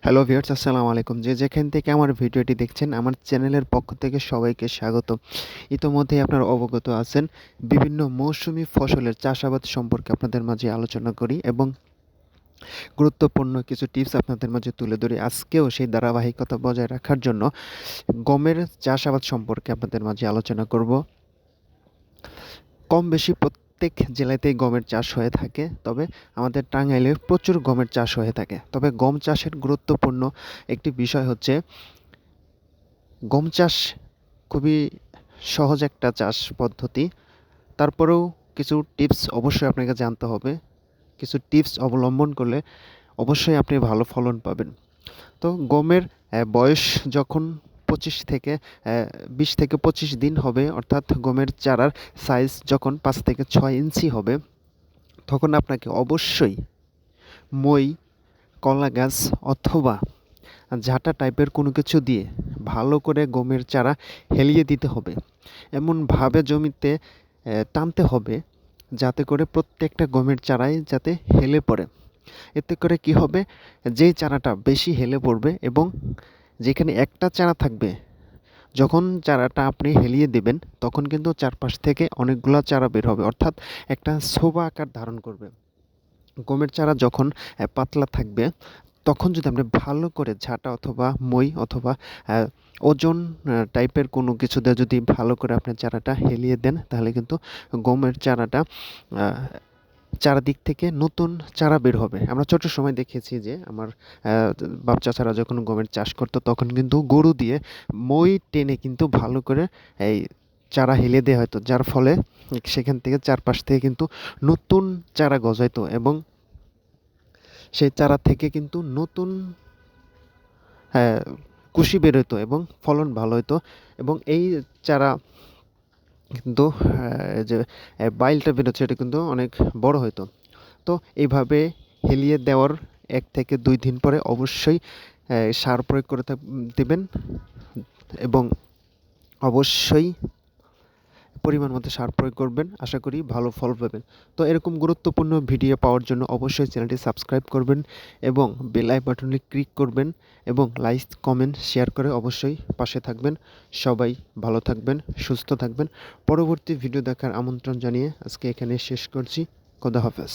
Hello viewers, আসসালামু আলাইকুম। যে যেখান থেকে আমার ভিডিওটি দেখছেন, আমার চ্যানেলের পক্ষ থেকে সবাইকে স্বাগত। ইতোমধ্যেই আপনারা অবগত আছেন, বিভিন্ন মৌসুমি ফসলের চাষাবাদ সম্পর্কে আপনাদের মাঝে আলোচনা করি এবং গুরুত্বপূর্ণ কিছু টিপস আপনাদের মাঝে তুলে ধরি। আজকেও সেই ধারাবাহিকতা বজায় রাখার জন্য গমের চাষাবাদ সম্পর্কে আপনাদের মাঝে আলোচনা করব। কম বেশি প্রত্যেক জেলাতেই গমের চাষ হয়ে থাকে, তবে আমাদের টাঙ্গাইলে প্রচুর গমের চাষ হয়ে থাকে। তবে গম চাষের গুরুত্বপূর্ণ একটি বিষয় হচ্ছে, গম চাষ খুবই সহজ একটা চাষ পদ্ধতি। তারপরেও কিছু টিপস অবশ্যই আপনাকে জানতে হবে। কিছু টিপস অবলম্বন করলে অবশ্যই আপনি ভালো ফলন পাবেন। তো গমের বয়স যখন 25 থেকে 20 থেকে 25 দিন হবে, অর্থাৎ গমের চারার সাইজ যখন 5 থেকে 6 ইঞ্চি হবে, তখন আপনাকে অবশ্যই মই, কলা গাছ অথবা ঝাঁটা টাইপের কোনো কিছু দিয়ে ভালো করে গমের চারা হেলিয়ে দিতে হবে। এমনভাবে জমিতে টানতে হবে যাতে করে প্রত্যেকটা গমের চারাই যাতে হেলে পড়ে। এতে করে কি হবে, যেই চারাটা বেশি হেলে পড়বে এবং যেখানে একটা চারা থাকবে, যখন চারাটা আপনি হেলিয়ে দেবেন তখন কিন্তু চারপাশ থেকে অনেকগুলা চারা বের হবে, অর্থাৎ একটা ছোবা আকার ধারণ করবে। গমের চারা যখন পাতলা থাকবে, তখন যদি আপনি ভালো করে ঝাঁটা অথবা মই অথবা ওজন টাইপের কোনো কিছু দিয়ে যদি ভালো করে আপনি চারাটা হেলিয়ে দেন, তাহলে কিন্তু গমের চারাটা চারাদিক থেকে নতুন চারা বের হবে। আমরা ছোট সময় দেখেছি যে আমার বাপ চাচারা যখন গমের চাষ করতো, তখন কিন্তু গরু দিয়ে মই টেনে কিন্তু ভালো করে এই চারা হেলিয়ে দেওয়া হতো, যার ফলে সেখান থেকে চারপাশ থেকে কিন্তু নতুন চারা গজাইতো এবং সেই চারা থেকে কিন্তু নতুন হ্যাঁ, কুশি বের হতো এবং ফলন ভালো হতো। এবং এই চারা কিন্তু যে বাইলটা বেরোচ্ছে, এটা কিন্তু অনেক বড় হতো। তো এইভাবে হেলিয়ে দেওয়ার 1 থেকে 2 দিন পরে অবশ্যই সার প্রয়োগ করে দেবেন এবং অবশ্যই পরিমাণ মতো সার প্রয়োগ করবেন। আশা করি ভালো ফল পাবেন। তো এরকম গুরুত্বপূর্ণ ভিডিও পাওয়ার জন্য অবশ্যই চ্যানেলটি সাবস্ক্রাইব করবেন এবং বেল বাটনে ক্লিক করবেন এবং লাইক, কমেন্ট, শেয়ার করে অবশ্যই পাশে থাকবেন। সবাই ভালো থাকবেন, সুস্থ থাকবেন। পরবর্তী ভিডিও দেখার আমন্ত্রণ জানিয়ে আজকে এখানে শেষ করছি। খোদা হাফেজ।